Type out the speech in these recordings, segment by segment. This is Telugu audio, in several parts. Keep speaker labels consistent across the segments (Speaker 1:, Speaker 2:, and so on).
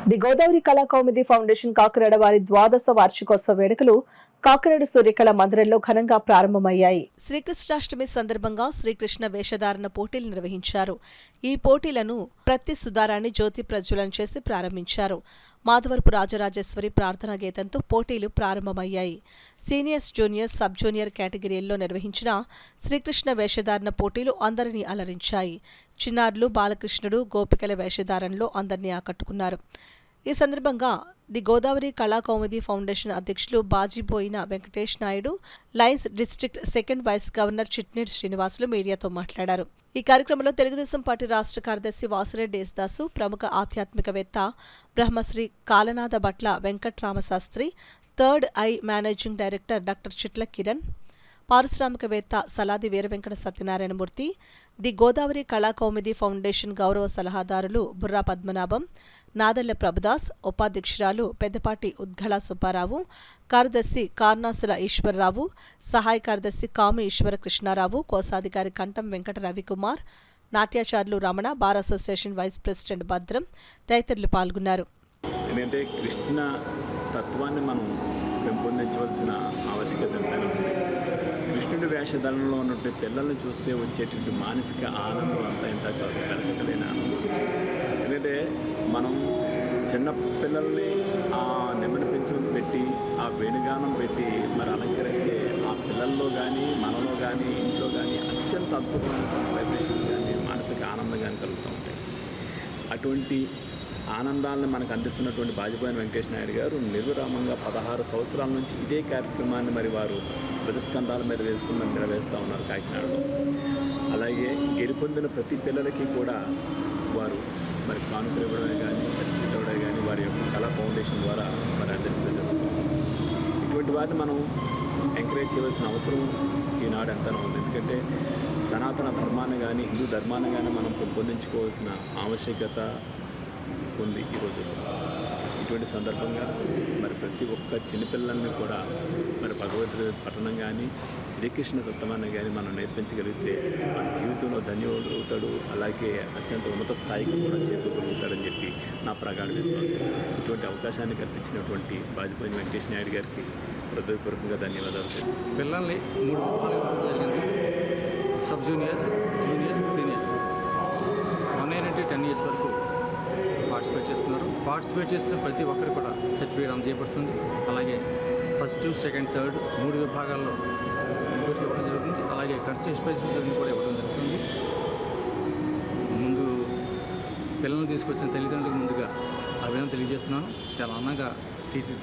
Speaker 1: ది గోదావరి కళాకౌముది ఫౌండేషన్ కాకినాడ వారి ద్వాదశ వార్షికోత్సవ వేడుకలు కాకినాడ సూర్యకళ మందిరంలో ఘనంగా ప్రారంభమయ్యాయి. శ్రీకృష్ణాష్టమి సందర్భంగా శ్రీకృష్ణ వేషధారణ పోటీలు నిర్వహించారు. ఈ పోటీలను ప్రతి సుధారాణి జ్యోతి ప్రజ్వలన చేసి ప్రారంభించారు. మాధవరపు రాజరాజేశ్వరి ప్రార్థనా గీతంతో పోటీలు ప్రారంభమయ్యాయి. సీనియర్స్, జూనియర్స్, సబ్ జూనియర్ కేటగిరీల్లో నిర్వహించిన శ్రీకృష్ణ వేషధారణ పోటీలు అందరినీ అలరించాయి. చిన్నారులు, బాలకృష్ణుడు, గోపికల వేషధారణలో అందరినీ ఆకట్టుకున్నారు. ఈ సందర్భంగా ది గోదావరి కళాకౌముది ఫౌండేషన్ అధ్యక్షులు Bajiboina Venkatesh Naidu, lions district second vice governor Chitneeti Srinivasulu మీడియాతో మాట్లాడారు. ఈ కార్యక్రమంలో తెలుగుదేశం పార్టీ రాష్ట్ర కార్యదర్శి వాసిరెడ్డి యేసుదాసు, ప్రముఖ ఆధ్యాత్మికవేత్త Brahmasri Kalanatha Bhatla Venkatramasastri, third eye managing director doctor Chitla Kiran, పారిశ్రామికవేత్త సలాది వీరవెంకట సత్యనారాయణమూర్తి, ది గోదావరి కళాకౌముది ఫౌండేషన్ గౌరవ సలహాదారులు బుర్రా పద్మనాభం, నాదెళ్ల ప్రభుదాస్, ఉపాధ్యక్షురాలు పెద్దపాటి ఉద్గళ సుబ్బారావు, కార్యదర్శి కార్నాసుల ఈశ్వరరావు, సహాయ కార్యదర్శి కాము ఈశ్వర కృష్ణారావు, కోశాధికారి కంఠం వెంకట రవికుమార్, నాట్యాచారులు Ramana, bar association vice president Bhadram తదితరులు పాల్గొన్నారు.
Speaker 2: ఎందుకంటే కృష్ణ తత్వాన్ని మనం పెంపొందించవలసిన ఆవశ్యకత ఎంతైనా ఉంది. కృష్ణుడి వేషధారణలో ఉన్నటువంటి పిల్లల్ని చూస్తే వచ్చేటువంటి మానసిక ఆనందం అంతా ఇంత కలకలేని ఆనందం. ఎందుకంటే మనం చిన్న పిల్లల్ని ఆ నెమలి పెంచులు పెట్టి, ఆ వేణుగానం పెట్టి మరి అలంకరిస్తే ఆ పిల్లల్లో కానీ, మనలో కానీ, ఇంట్లో కానీ అత్యంత అద్భుతమైన వైబ్రేషన్స్ కానీ, మానసిక ఆనందం కానీ కలుగుతూ ఉంటాయి. అటువంటి ఆనందాలను మనకు అందిస్తున్నటువంటి బాజిబోయిన వెంకటేష్ నాయుడు గారు నిర్విరామంగా 16 సంవత్సరాల నుంచి ఇదే కార్యక్రమాన్ని మరి వారు ధ్వజస్కంధాల మీద వేసుకుని నిర్వహిస్తూ ఉన్నారు కాకినాడలో. అలాగే గెలుపొందిన ప్రతి పిల్లలకి కూడా వారు మరి కానుకలు ఇవ్వడమే కానీ, సర్టిఫికెట్ ఇవ్వడమే కానీ వారి యొక్క కళా ఫౌండేషన్ ద్వారా మరి అందించడం జరుగుతుంది. ఇటువంటి వారిని మనం ఎంకరేజ్ చేయవలసిన అవసరం ఈనాడు ఎంతైనా ఉంది. ఎందుకంటే సనాతన ధర్మాన్ని కానీ, హిందూ ధర్మాన్ని కానీ మనం పెంపొందించుకోవాల్సిన ఆవశ్యకత ఉంది ఈ రోజుల్లో. ఇటువంటి సందర్భంగా మరి ప్రతి ఒక్క చిన్నపిల్లల్ని కూడా మరి భగవద్గీత పఠనం కానీ, శ్రీకృష్ణ తత్వాన్ని కానీ మనం నేర్పించగలిగితే మన జీవితంలో ధన్యుడవుతాడు. అలాగే అత్యంత ఉన్నత స్థాయికి కూడా చేరుకోగలుగుతాడని చెప్పి నా ప్రగాఢ విశ్వాసం. ఇటువంటి అవకాశాన్ని కల్పించినటువంటి బాజిబోయిన వెంకటేష్ నాయుడు గారికి హృదయపూర్వకంగా ధన్యవాదాలు.
Speaker 3: పిల్లల్ని 3 విభాగాలు జరిగింది. సబ్ జూనియర్స్, జూనియర్స్, సీనియర్స్ 1 నుండి 10 ఇయర్స్ వరకు పార్టిసిపేట్ చేస్తున్నారు. పార్టిసిపేట్ చేసిన ప్రతి ఒక్కరు కూడా సర్టిఫికేట్ అందజేయబడుతుంది. అలాగే ఫస్ట్, సెకండ్, థర్డ్ 3 విభాగాల్లో ముగ్గురికి ఇవ్వడం జరుగుతుంది. అలాగే కన్సల్టేషన్ ప్రైజెస్ కూడా ఇవ్వడం జరుగుతుంది. ముందు పిల్లల్ని తీసుకొచ్చిన తల్లిదండ్రులకు ముందుగా అభినందన తెలియజేస్తున్నాను. చాలా ఆనందంగా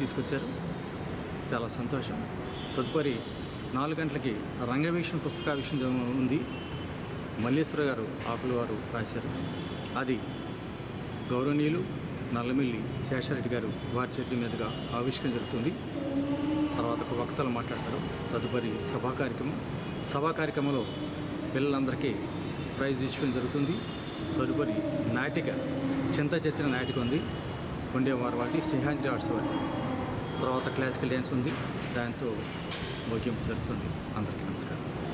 Speaker 3: తీసుకొచ్చారు, చాలా సంతోషం. తదుపరి 4 గంటలకి రంగవీక్షణ పుస్తకావిష్కరణ ఉంది. మల్లేశ్వర గారు ఆకులు వారు రాశారు. అది గౌరవనీయులు నల్లమిల్లి శేషారెడ్డి గారు వారి చేతుల మీదుగా ఆవిష్కరణ జరుగుతుంది. తర్వాత ఒక వక్తలు మాట్లాడతారు. తదుపరి సభా కార్యక్రమంలో పిల్లలందరికీ ప్రైజ్ ఇవ్వడం జరుగుతుంది. తదుపరి నాటిక, చింత చచ్చిన నాటిక ఉంది ఉండేవారు వాటి శ్రీహాంజలి ఆర్ట్స్ వారి. తర్వాత క్లాసికల్ డ్యాన్స్ ఉంది. దాంతో ముగింపు జరుగుతుంది. అందరికీ నమస్కారం.